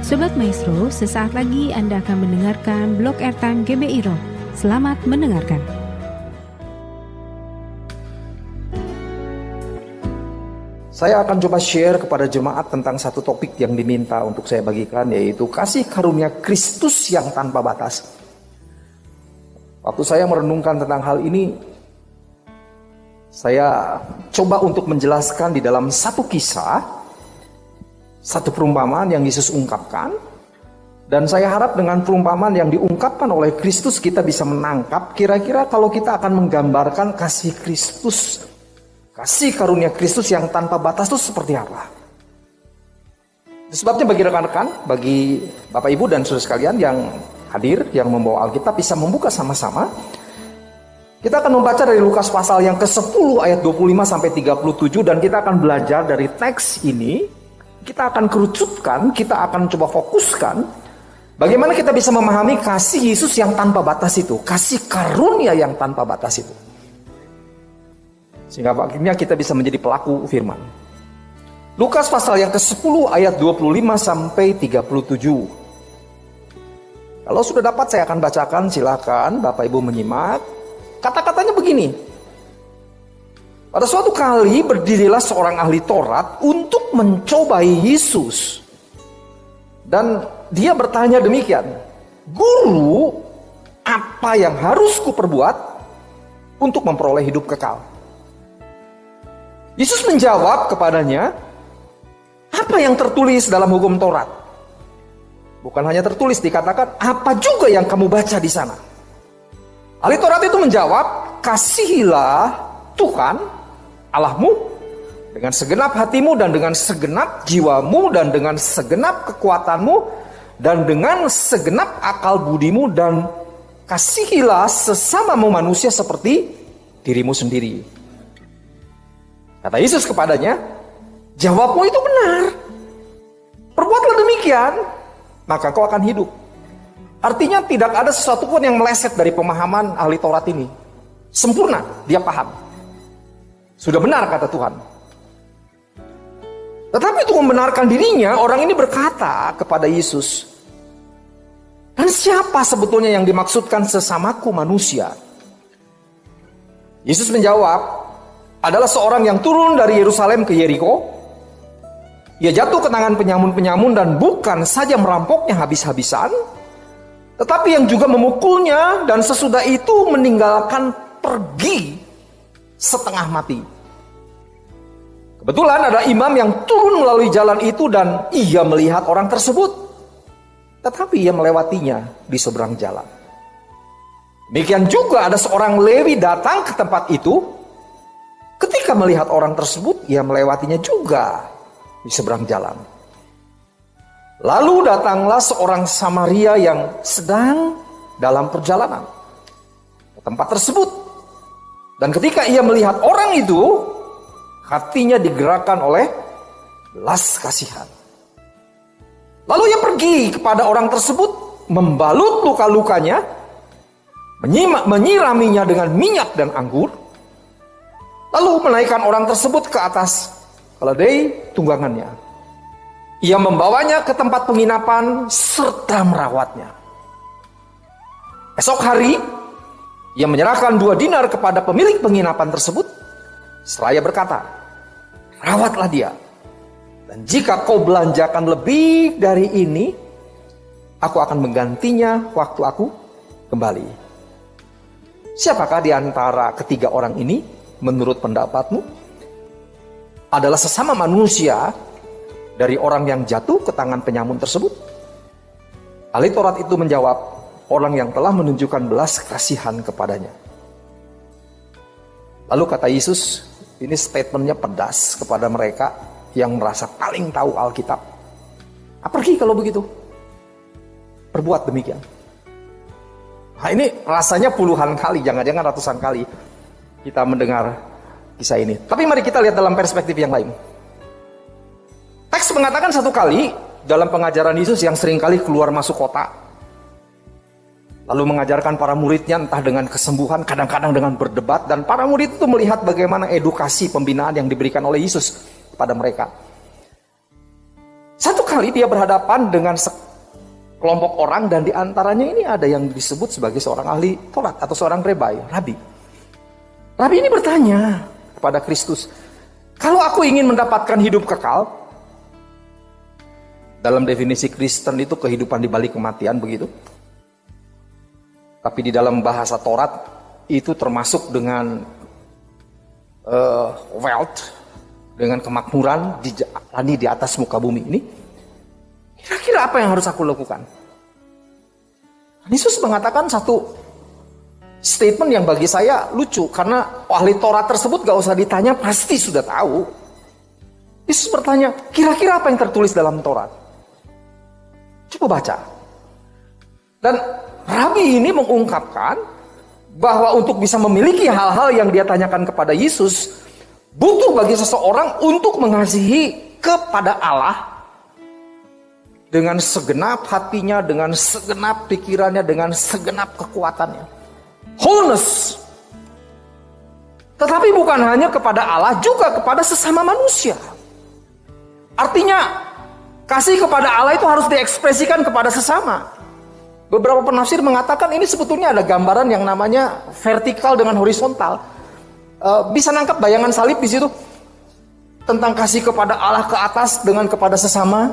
Sobat Maestro, sesaat lagi Anda akan mendengarkan Blog Airtime GBI Rock. Selamat mendengarkan. Saya akan coba share kepada jemaat tentang satu topik yang diminta untuk saya bagikan, yaitu kasih karunia Kristus yang tanpa batas. Waktu saya merenungkan tentang hal ini, saya coba untuk menjelaskan di dalam satu kisah, satu perumpamaan yang Yesus ungkapkan. Dan saya harap dengan perumpamaan yang diungkapkan oleh Kristus kita bisa menangkap kira-kira kalau kita akan menggambarkan kasih Kristus, kasih karunia Kristus yang tanpa batas itu seperti apa. Sebabnya bagi rekan-rekan, bagi Bapak Ibu dan saudara sekalian yang hadir, yang membawa Alkitab, bisa membuka sama-sama. Kita akan membaca dari Lukas pasal yang ke-10 ayat 25 sampai 37, dan kita akan belajar dari teks ini. Kita akan kerucutkan, kita akan coba fokuskan bagaimana kita bisa memahami kasih Yesus yang tanpa batas itu, kasih karunia yang tanpa batas itu, sehingga akhirnya kita bisa menjadi pelaku firman. Lukas pasal yang ke-10 ayat 25 sampai 37. Kalau sudah dapat saya akan bacakan, silakan Bapak Ibu menyimak. Kata-katanya begini. Pada suatu kali berdirilah seorang ahli Taurat untuk mencobai Yesus. Dan dia bertanya demikian, "Guru, apa yang harus kuperbuat untuk memperoleh hidup kekal?" Yesus menjawab kepadanya, "Apa yang tertulis dalam hukum Taurat?" Bukan hanya tertulis, dikatakan, "Apa juga yang kamu baca di sana?" Ahli Taurat itu menjawab, "Kasihilah Tuhan Allahmu dengan segenap hatimu dan dengan segenap jiwamu dan dengan segenap kekuatanmu dan dengan segenap akal budimu, dan kasihilah sesamamu manusia seperti dirimu sendiri." Kata Yesus kepadanya, "Jawabmu itu benar. Perbuatlah demikian, maka kau akan hidup." Artinya tidak ada sesuatu pun yang meleset dari pemahaman ahli Taurat ini. Sempurna, dia paham. Sudah benar kata Tuhan. Tetapi untuk membenarkan dirinya, orang ini berkata kepada Yesus, "Dan siapa sebetulnya yang dimaksudkan sesamaku manusia?" Yesus menjawab, "Adalah seorang yang turun dari Yerusalem ke Yeriko. Ia jatuh ke tangan penyamun-penyamun dan bukan saja merampoknya habis-habisan, tetapi yang juga memukulnya, dan sesudah itu meninggalkan pergi setengah mati." Kebetulan ada imam yang turun melalui jalan itu dan ia melihat orang tersebut, tetapi ia melewatinya di seberang jalan. Demikian juga ada seorang Lewi datang ke tempat itu. Ketika melihat orang tersebut, ia melewatinya juga di seberang jalan. Lalu datanglah seorang Samaria yang sedang dalam perjalanan ke tempat tersebut. Dan ketika ia melihat orang itu, hatinya digerakkan oleh belas kasihan. Lalu ia pergi kepada orang tersebut, membalut luka-lukanya, menyiraminya dengan minyak dan anggur, lalu menaikkan orang tersebut ke atas keledai tunggangannya. Ia membawanya ke tempat penginapan serta merawatnya. Esok hari, ia menyerahkan 2 dinar kepada pemilik penginapan tersebut, seraya berkata, "Rawatlah dia, dan jika kau belanjakan lebih dari ini, aku akan menggantinya waktu aku kembali." Siapakah di antara ketiga orang ini menurut pendapatmu adalah sesama manusia dari orang yang jatuh ke tangan penyamun tersebut? Ahli Taurat itu menjawab, "Orang yang telah menunjukkan belas kasihan kepadanya." Lalu kata Yesus, ini statementnya pedas kepada mereka yang merasa paling tahu Alkitab. Pergi kalau begitu, perbuat demikian. Nah, ini rasanya puluhan kali, jangan-jangan ratusan kali kita mendengar kisah ini. Tapi mari kita lihat dalam perspektif yang lain. Teks mengatakan satu kali dalam pengajaran Yesus yang seringkali keluar masuk kota, lalu mengajarkan para muridnya entah dengan kesembuhan, kadang-kadang dengan berdebat, dan para murid itu melihat bagaimana edukasi pembinaan yang diberikan oleh Yesus kepada mereka. Satu kali dia berhadapan dengan sekelompok orang, dan diantaranya ini ada yang disebut sebagai seorang ahli Taurat atau seorang rabi. Rabi ini bertanya kepada Kristus, kalau aku ingin mendapatkan hidup kekal, dalam definisi Kristen itu kehidupan di balik kematian, begitu. Tapi di dalam bahasa Taurat itu termasuk dengan wealth, dengan kemakmuran di atas muka bumi ini. Kira-kira apa yang harus aku lakukan? Yesus mengatakan satu statement yang bagi saya lucu, karena ahli Taurat tersebut gak usah ditanya, pasti sudah tahu. Yesus bertanya, kira-kira apa yang tertulis dalam Taurat? Coba baca. Dan Rabi ini mengungkapkan bahwa untuk bisa memiliki hal-hal yang dia tanyakan kepada Yesus, butuh bagi seseorang untuk mengasihi kepada Allah dengan segenap hatinya, dengan segenap pikirannya, dengan segenap kekuatannya. Wholeness. Tetapi bukan hanya kepada Allah, juga kepada sesama manusia. Artinya, kasih kepada Allah itu harus diekspresikan kepada sesama. Beberapa penafsir mengatakan ini sebetulnya ada gambaran yang namanya vertikal dengan horizontal. Bisa nangkap bayangan salib di situ tentang kasih kepada Allah ke atas dengan kepada sesama.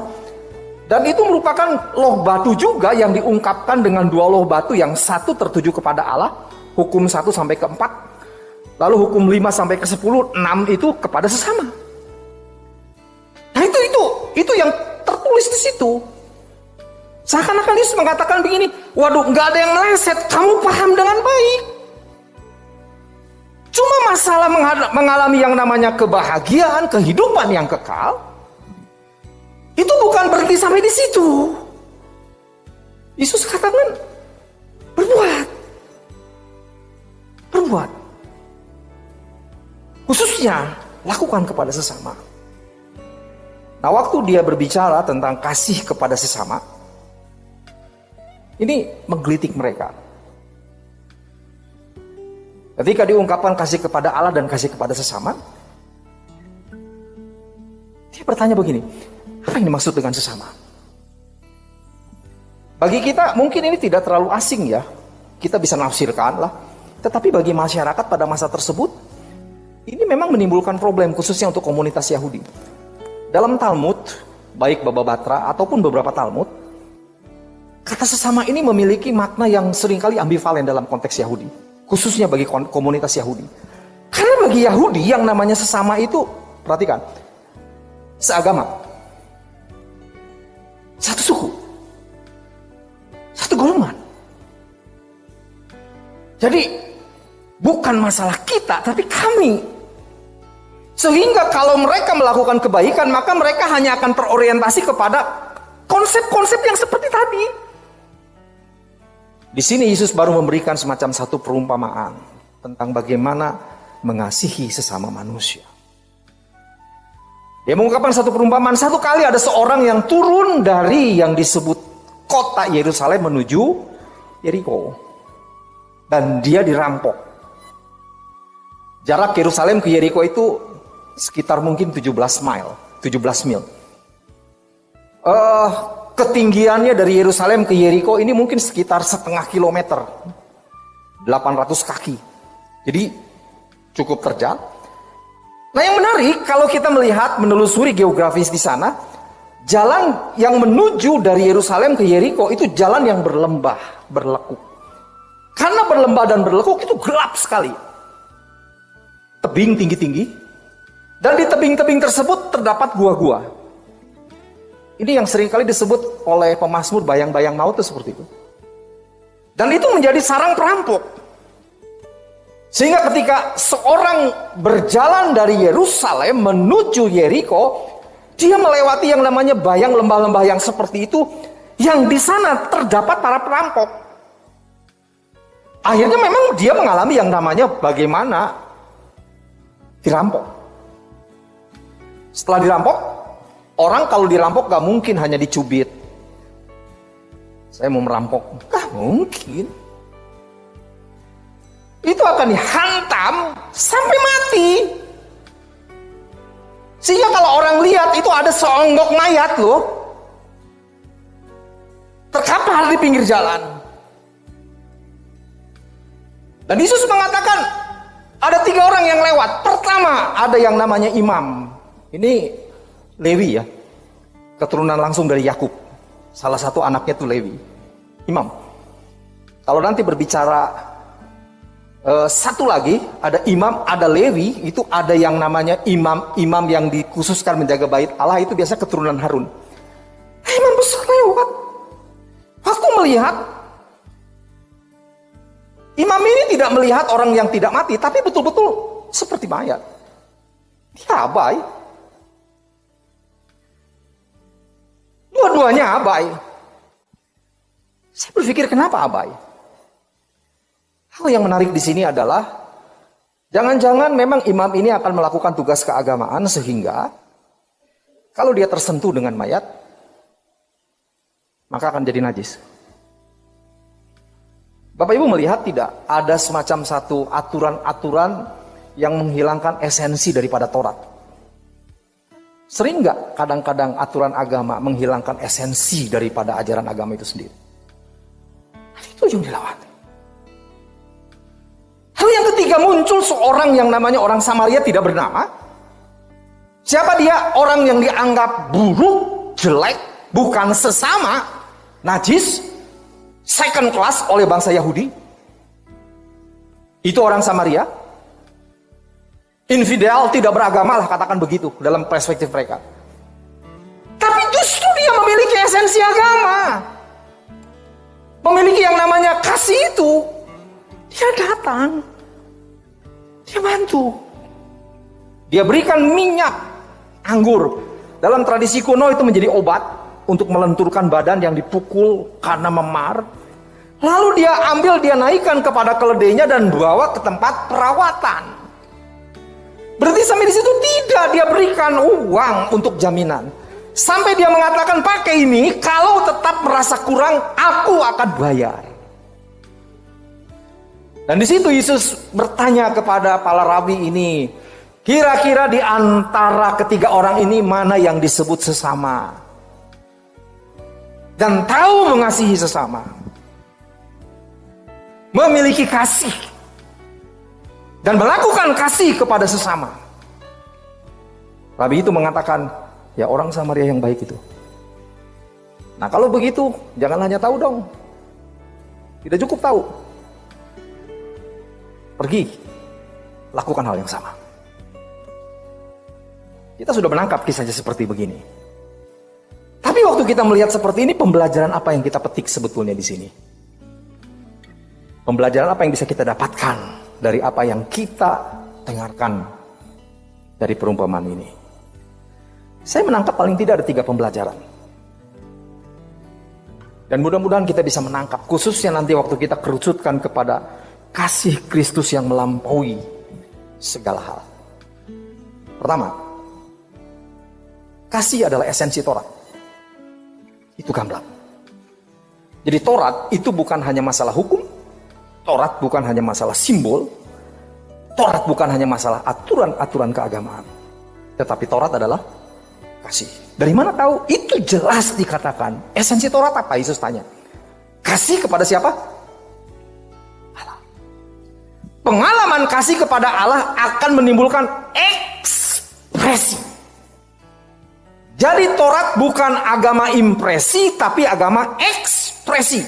Dan itu merupakan loh batu juga yang diungkapkan dengan dua loh batu, yang satu tertuju kepada Allah, hukum 1 sampai ke 4, lalu hukum 5 sampai ke 10, 6 itu kepada sesama. Nah itu yang tertulis di situ. Seakan-akan Yesus mengatakan begini, waduh, nggak ada yang meleset, kamu paham dengan baik. Cuma masalah mengalami yang namanya kebahagiaan, kehidupan yang kekal, itu bukan berhenti sampai di situ. Yesus katakan, berbuat. Khususnya, lakukan kepada sesama. Nah, waktu dia berbicara tentang kasih kepada sesama, ini menggelitik mereka. Ketika diungkapkan kasih kepada Allah dan kasih kepada sesama, dia bertanya begini, apa yang dimaksud dengan sesama? Bagi kita mungkin ini tidak terlalu asing ya, kita bisa nafsirkan lah. Tetapi bagi masyarakat pada masa tersebut, ini memang menimbulkan problem khususnya untuk komunitas Yahudi. Dalam Talmud, baik Baba Batra ataupun beberapa Talmud, kata sesama ini memiliki makna yang seringkali ambivalen dalam konteks Yahudi, khususnya bagi komunitas Yahudi. Karena bagi Yahudi yang namanya sesama itu, perhatikan, seagama, satu suku, satu golongan. Jadi bukan masalah kita, tapi kami. Sehingga kalau mereka melakukan kebaikan, maka mereka hanya akan terorientasi kepada konsep-konsep yang seperti tadi. Di sini Yesus baru memberikan semacam satu perumpamaan tentang bagaimana mengasihi sesama manusia. Dia mengungkapkan satu perumpamaan. Satu kali ada seorang yang turun dari yang disebut kota Yerusalem menuju Yeriko. Dan dia dirampok. Jarak Yerusalem ke Yeriko itu sekitar mungkin 17 mil. Ketinggiannya dari Yerusalem ke Yeriko ini mungkin sekitar setengah kilometer, 800 kaki. Jadi cukup terjal. Nah, yang menarik kalau kita melihat menelusuri geografis di sana, jalan yang menuju dari Yerusalem ke Yeriko itu jalan yang berlembah, berlekuk. Karena berlembah dan berlekuk itu gelap sekali. Tebing tinggi-tinggi. Dan di tebing-tebing tersebut terdapat gua-gua. Ini yang seringkali disebut oleh pemazmur bayang-bayang maut itu seperti itu. Dan itu menjadi sarang perampok. Sehingga ketika seorang berjalan dari Yerusalem menuju Yeriko, dia melewati yang namanya bayang lembah-lembah yang seperti itu, yang di sana terdapat para perampok. Akhirnya memang dia mengalami yang namanya bagaimana dirampok. Setelah dirampok, orang kalau dirampok gak mungkin hanya dicubit. Saya mau merampok, gak mungkin. Itu akan dihantam sampai mati. Sehingga kalau orang lihat itu ada seonggok mayat loh. terkapar di pinggir jalan. Dan Yesus mengatakan ada 3 orang yang lewat. Pertama ada yang namanya imam. Ini Lewi ya, keturunan langsung dari Yakub. Salah satu anaknya itu Lewi, imam. Kalau nanti berbicara satu lagi, ada imam, ada Lewi, itu ada yang namanya imam yang dikhususkan menjaga bait Allah, itu biasa keturunan Harun. Imam besar lewat. Aku melihat imam ini tidak melihat orang yang tidak mati, tapi betul-betul seperti mayat. Dia abai. Dua-duanya abai. Saya berpikir kenapa abai? Hal yang menarik di sini adalah jangan-jangan memang imam ini akan melakukan tugas keagamaan sehingga kalau dia tersentuh dengan mayat maka akan jadi najis. Bapak Ibu melihat tidak ada semacam satu aturan-aturan yang menghilangkan esensi daripada Taurat? Sering nggak kadang-kadang aturan agama menghilangkan esensi daripada ajaran agama itu sendiri? Itu yang dilawan. Hal yang ketiga, muncul seorang yang namanya orang Samaria tidak bernama. Siapa dia? Orang yang dianggap buruk, jelek, bukan sesama, najis, second class oleh bangsa Yahudi. Itu orang Samaria. Infidel, tidak beragama lah, katakan begitu dalam perspektif mereka. Tapi justru dia memiliki esensi agama. Memiliki yang namanya kasih itu. Dia datang, dia bantu, dia berikan minyak anggur. Dalam tradisi kuno itu menjadi obat untuk melenturkan badan yang dipukul karena memar. Lalu dia ambil, dia naikkan kepada keledainya dan bawa ke tempat perawatan. Berarti sampai di situ tidak dia berikan uang untuk jaminan. Sampai dia mengatakan pakai ini, kalau tetap merasa kurang, aku akan bayar. Dan di situ Yesus bertanya kepada para rabi ini, kira-kira di antara ketiga orang ini mana yang disebut sesama dan tahu mengasihi sesama, memiliki kasih dan melakukan kasih kepada sesama? Rabi itu mengatakan, ya orang Samaria yang baik itu. Nah kalau begitu, jangan hanya tahu dong, tidak cukup tahu. Pergi, lakukan hal yang sama. Kita sudah menangkap kisahnya seperti begini. Tapi waktu kita melihat seperti ini, pembelajaran apa yang kita petik sebetulnya di sini? Pembelajaran apa yang bisa kita dapatkan dari apa yang kita dengarkan dari perumpamaan ini? Saya menangkap paling tidak ada 3 pembelajaran. Dan mudah-mudahan kita bisa menangkap, khususnya nanti waktu kita kerucutkan kepada kasih Kristus yang melampaui segala hal. Pertama, kasih adalah esensi Taurat. Itu gamblang. Jadi Taurat itu bukan hanya masalah hukum, Taurat bukan hanya masalah simbol, Taurat bukan hanya masalah aturan-aturan keagamaan, tetapi Taurat adalah kasih. Dari mana tahu? Itu jelas dikatakan. Esensi Taurat apa? Yesus tanya. Kasih kepada siapa? Pengalaman kasih kepada Allah akan menimbulkan ekspresi. Jadi Taurat bukan agama impresi, tapi agama ekspresi.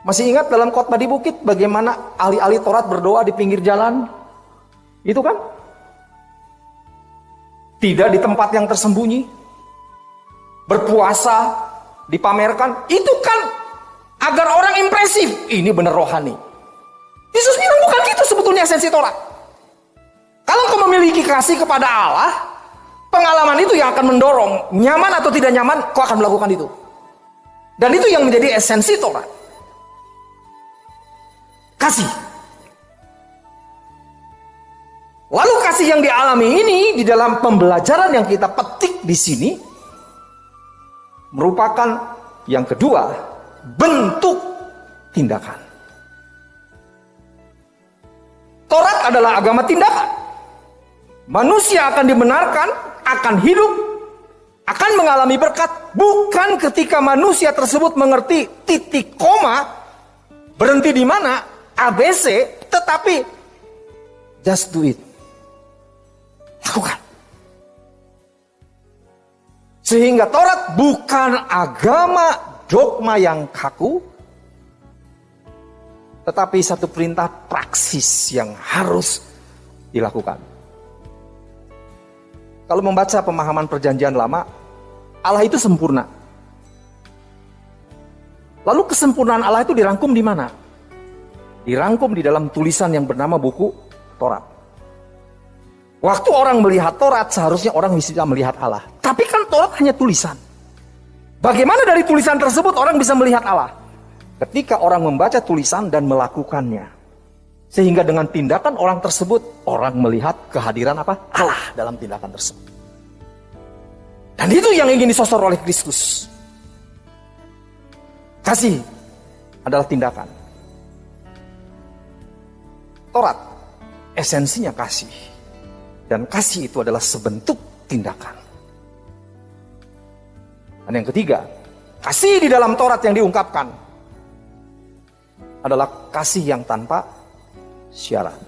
Masih ingat dalam khotbah di bukit bagaimana ahli-ahli Taurat berdoa di pinggir jalan? Itu kan? Tidak di tempat yang tersembunyi. Berpuasa, dipamerkan. Itu kan agar orang impresif. Ini benar rohani. Yesus bilang bukan gitu sebetulnya esensi Taurat. Kalau kau memiliki kasih kepada Allah, pengalaman itu yang akan mendorong, nyaman atau tidak nyaman, kau akan melakukan itu. Dan itu yang menjadi esensi Taurat. Kasih. Lalu kasih yang dialami ini di dalam pembelajaran yang kita petik di sini merupakan yang kedua, bentuk tindakan. Taurat adalah agama tindakan. Manusia akan dibenarkan, akan hidup, akan mengalami berkat bukan ketika manusia tersebut mengerti titik koma, berhenti di mana, ABC, tetapi just do it. Lakukan. Sehingga Taurat bukan agama dogma yang kaku, tetapi satu perintah praksis yang harus dilakukan. Kalau membaca pemahaman perjanjian lama, Allah itu sempurna. Lalu kesempurnaan Allah itu dirangkum di mana? Dirangkum di dalam tulisan yang bernama buku Taurat. Waktu orang melihat Taurat, seharusnya orang bisa melihat Allah. Tapi kan Taurat hanya tulisan. Bagaimana dari tulisan tersebut orang bisa melihat Allah? Ketika orang membaca tulisan dan melakukannya. Sehingga dengan tindakan orang tersebut, orang melihat kehadiran apa? Allah dalam tindakan tersebut. Dan itu yang ingin disosor oleh Kristus. Kasih adalah tindakan. Taurat, esensinya kasih. Dan kasih itu adalah sebentuk tindakan. Dan yang ketiga, kasih di dalam Taurat yang diungkapkan adalah kasih yang tanpa syarat.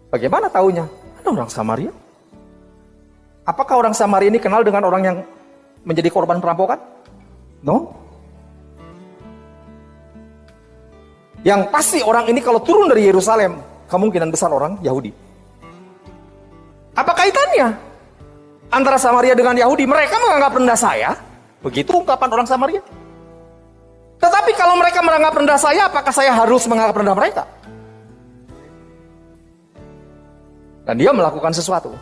Bagaimana taunya? Ada orang Samaria. Apakah orang Samaria ini kenal dengan orang yang menjadi korban perampokan? No. Yang pasti orang ini kalau turun dari Yerusalem, kemungkinan besar orang Yahudi. Apa kaitannya antara Samaria dengan Yahudi? Mereka menganggap rendah saya. Begitu ungkapan orang Samaria. Tetapi kalau mereka menganggap rendah saya, apakah saya harus menganggap rendah mereka? Dan dia melakukan sesuatu.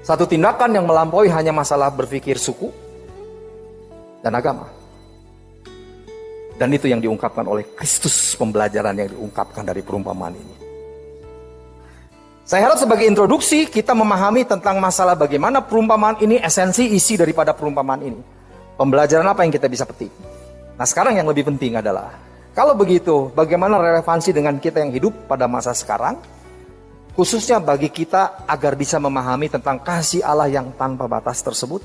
Satu tindakan yang melampaui hanya masalah berpikir suku dan agama. Dan itu yang diungkapkan oleh Kristus, pembelajaran yang diungkapkan dari perumpamaan ini. Saya harap sebagai introduksi kita memahami tentang masalah bagaimana perumpamaan ini, esensi isi daripada perumpamaan ini. Pembelajaran apa yang kita bisa petik. Nah sekarang yang lebih penting adalah, kalau begitu, bagaimana relevansi dengan kita yang hidup pada masa sekarang? Khususnya bagi kita agar bisa memahami tentang kasih Allah yang tanpa batas tersebut.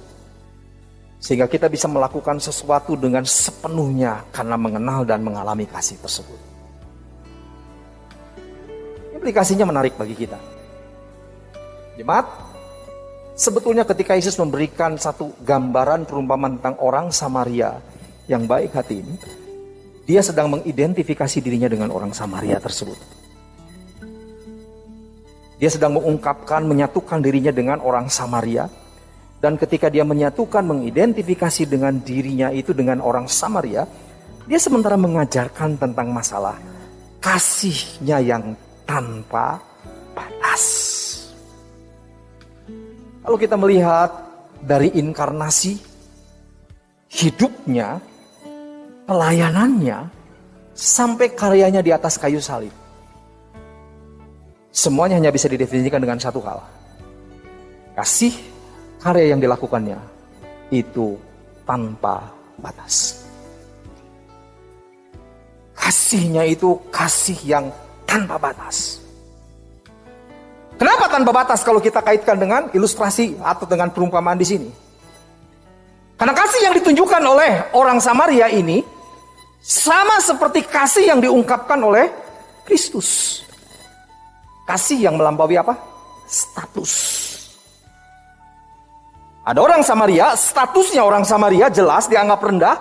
Sehingga kita bisa melakukan sesuatu dengan sepenuhnya karena mengenal dan mengalami kasih tersebut. Implikasinya menarik bagi kita. Jemaat, sebetulnya ketika Yesus memberikan satu gambaran perumpamaan tentang orang Samaria yang baik hati ini, dia sedang mengidentifikasi dirinya dengan orang Samaria tersebut. Dia sedang mengungkapkan, menyatukan dirinya dengan orang Samaria. Dan ketika dia menyatukan, mengidentifikasi dengan dirinya itu dengan orang Samaria, dia sementara mengajarkan tentang masalah kasihnya yang tanpa batas. Kalau kita melihat dari inkarnasi, hidupnya, pelayanannya, sampai karyanya di atas kayu salib. Semuanya hanya bisa didefinisikan dengan satu hal. Kasih, karya yang dilakukannya, itu tanpa batas. Kasihnya itu kasih yang tanpa batas. Kenapa tanpa batas kalau kita kaitkan dengan ilustrasi atau dengan perumpamaan di sini? Karena kasih yang ditunjukkan oleh orang Samaria ini sama seperti kasih yang diungkapkan oleh Kristus. Kasih yang melampaui apa? Status. Ada orang Samaria, statusnya orang Samaria jelas dianggap rendah,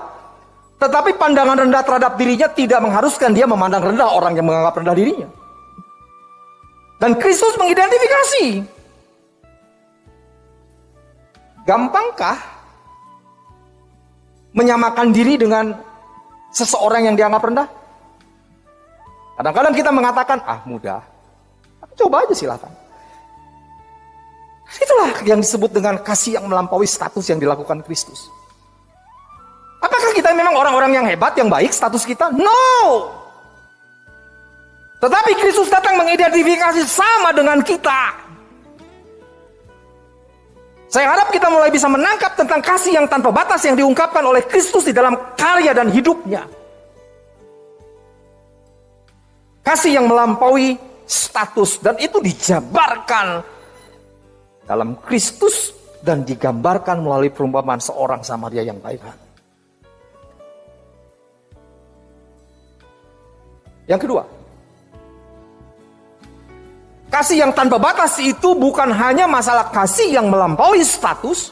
tetapi pandangan rendah terhadap dirinya tidak mengharuskan dia memandang rendah orang yang menganggap rendah dirinya. Dan Kristus mengidentifikasi. Gampangkah menyamakan diri dengan seseorang yang dianggap rendah? Kadang-kadang kita mengatakan, mudah. Coba aja silakan. Itulah yang disebut dengan kasih yang melampaui status yang dilakukan Kristus. Apakah kita memang orang-orang yang hebat, yang baik status kita? No! Tetapi Kristus datang mengidentifikasi sama dengan kita. Saya harap kita mulai bisa menangkap tentang kasih yang tanpa batas yang diungkapkan oleh Kristus di dalam karya dan hidupnya. Kasih yang melampaui status, dan itu dijabarkan dalam Kristus dan digambarkan melalui perumpamaan seorang Samaria yang baik hati. Yang kedua, kasih yang tanpa batas itu bukan hanya masalah kasih yang melampaui status.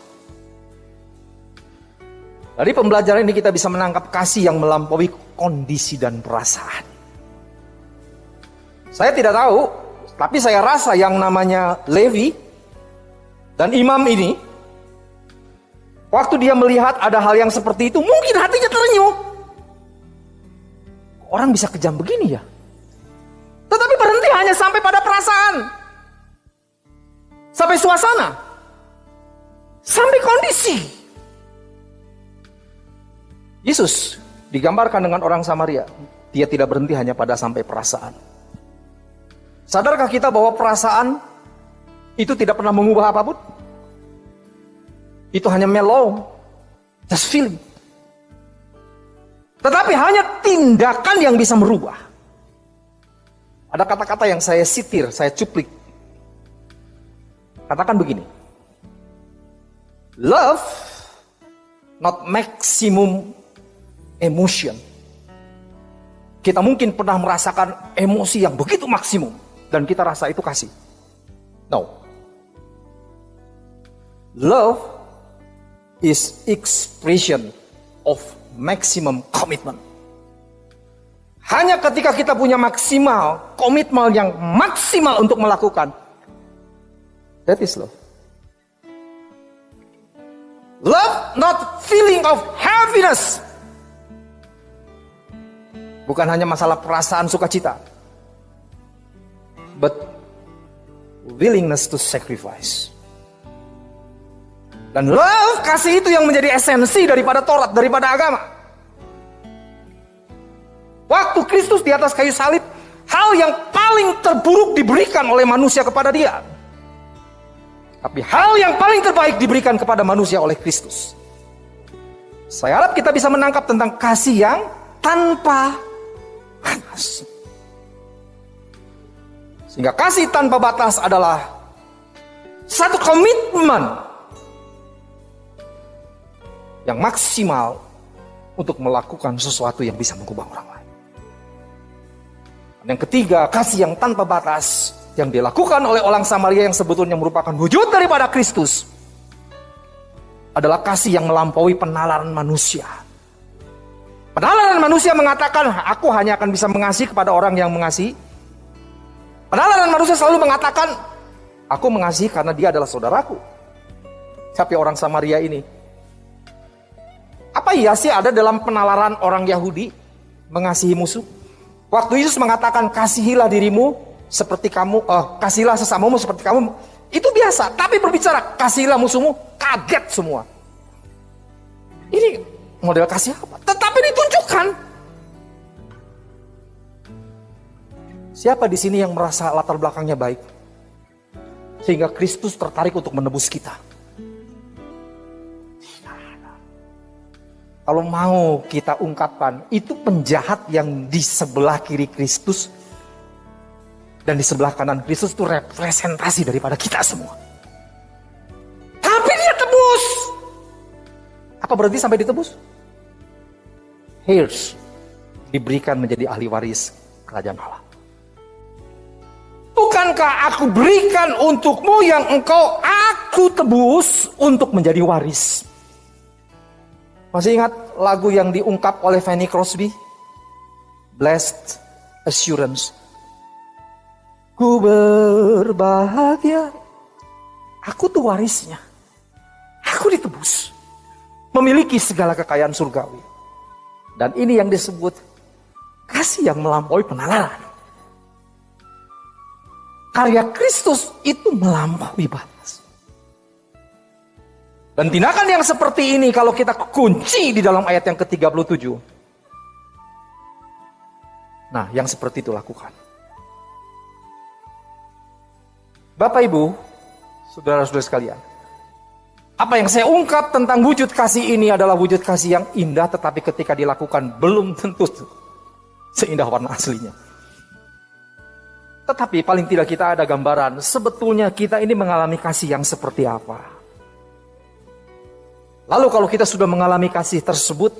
Dari pembelajaran ini kita bisa menangkap kasih yang melampaui kondisi dan perasaan. Saya tidak tahu, tapi saya rasa yang namanya Levi dan imam ini, waktu dia melihat ada hal yang seperti itu, mungkin hatinya terenyuh. Orang bisa kejam begini ya. Tetapi berhenti hanya sampai pada perasaan. Sampai suasana. Sampai kondisi. Yesus digambarkan dengan orang Samaria. Dia tidak berhenti hanya pada sampai perasaan. Sadarkah kita bahwa perasaan itu tidak pernah mengubah apapun? Itu hanya mellow. Just feeling. Tetapi hanya tindakan yang bisa merubah. Ada kata-kata yang saya sitir, saya cuplik. Katakan begini. Love, not maximum emotion. Kita mungkin pernah merasakan emosi yang begitu maksimum. Dan kita rasa itu kasih. No. Love is expression of maximum commitment. Hanya ketika kita punya maksimal, komitmen yang maksimal untuk melakukan, that is love. Love not feeling of happiness. Bukan hanya masalah perasaan sukacita, but willingness to sacrifice. Dan love, kasih itu yang menjadi esensi daripada Taurat, daripada agama. Waktu Kristus di atas kayu salib, hal yang paling terburuk diberikan oleh manusia kepada dia. Tapi hal yang paling terbaik diberikan kepada manusia oleh Kristus. Saya harap kita bisa menangkap tentang kasih yang tanpa batas. Sehingga kasih tanpa batas adalah satu komitmen yang maksimal untuk melakukan sesuatu yang bisa mengubah orang lain. Dan yang ketiga, kasih yang tanpa batas yang dilakukan oleh orang Samaria yang sebetulnya merupakan wujud daripada Kristus adalah kasih yang melampaui penalaran manusia. Penalaran manusia mengatakan, aku hanya akan bisa mengasihi kepada orang yang mengasihi. Penalaran manusia selalu mengatakan, aku mengasihi karena dia adalah saudaraku. Tapi orang Samaria ini, apa iya sih ada dalam penalaran orang Yahudi mengasihi musuh? Waktu Yesus mengatakan kasihilah dirimu seperti kamu, kasihilah sesamamu seperti kamu, itu biasa. Tapi berbicara kasihilah musuhmu, kaget semua. Ini model kasih apa? Tetapi ditunjukkan. Siapa di sini yang merasa latar belakangnya baik, sehingga Kristus tertarik untuk menebus kita? Kalau mau kita ungkapkan, itu penjahat yang di sebelah kiri Kristus dan di sebelah kanan Kristus itu representasi daripada kita semua. Tapi dia tebus. Apa berarti sampai ditebus? Heirs, diberikan menjadi ahli waris kerajaan Allah. Bukankah aku berikan untukmu yang engkau aku tebus untuk menjadi waris? Masih ingat lagu yang diungkap oleh Fanny Crosby? Blessed Assurance. Ku berbahagia, aku tuh warisnya. Aku ditebus, memiliki segala kekayaan surgawi. Dan ini yang disebut kasih yang melampaui penalaran. Karya Kristus itu melampaui batas. Dan tindakan yang seperti ini kalau kita kunci di dalam ayat yang ke-37. Nah, yang seperti itu lakukan. Bapak Ibu, saudara-saudara sekalian. Apa yang saya ungkap tentang wujud kasih ini adalah wujud kasih yang indah, tetapi ketika dilakukan belum tentu seindah warna aslinya. Tetapi paling tidak kita ada gambaran sebetulnya kita ini mengalami kasih yang seperti apa. Lalu kalau kita sudah mengalami kasih tersebut,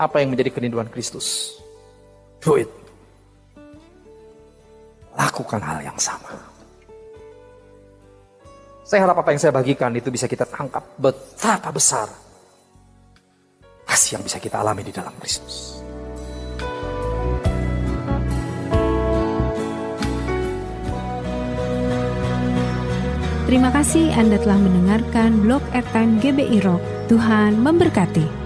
apa yang menjadi kerinduan Kristus? Do it. Lakukan hal yang sama. Saya harap apa yang saya bagikan itu bisa kita tangkap betapa besar kasih yang bisa kita alami di dalam Kristus. Terima kasih Anda telah mendengarkan Blog Airtime GBI Rock. Tuhan memberkati.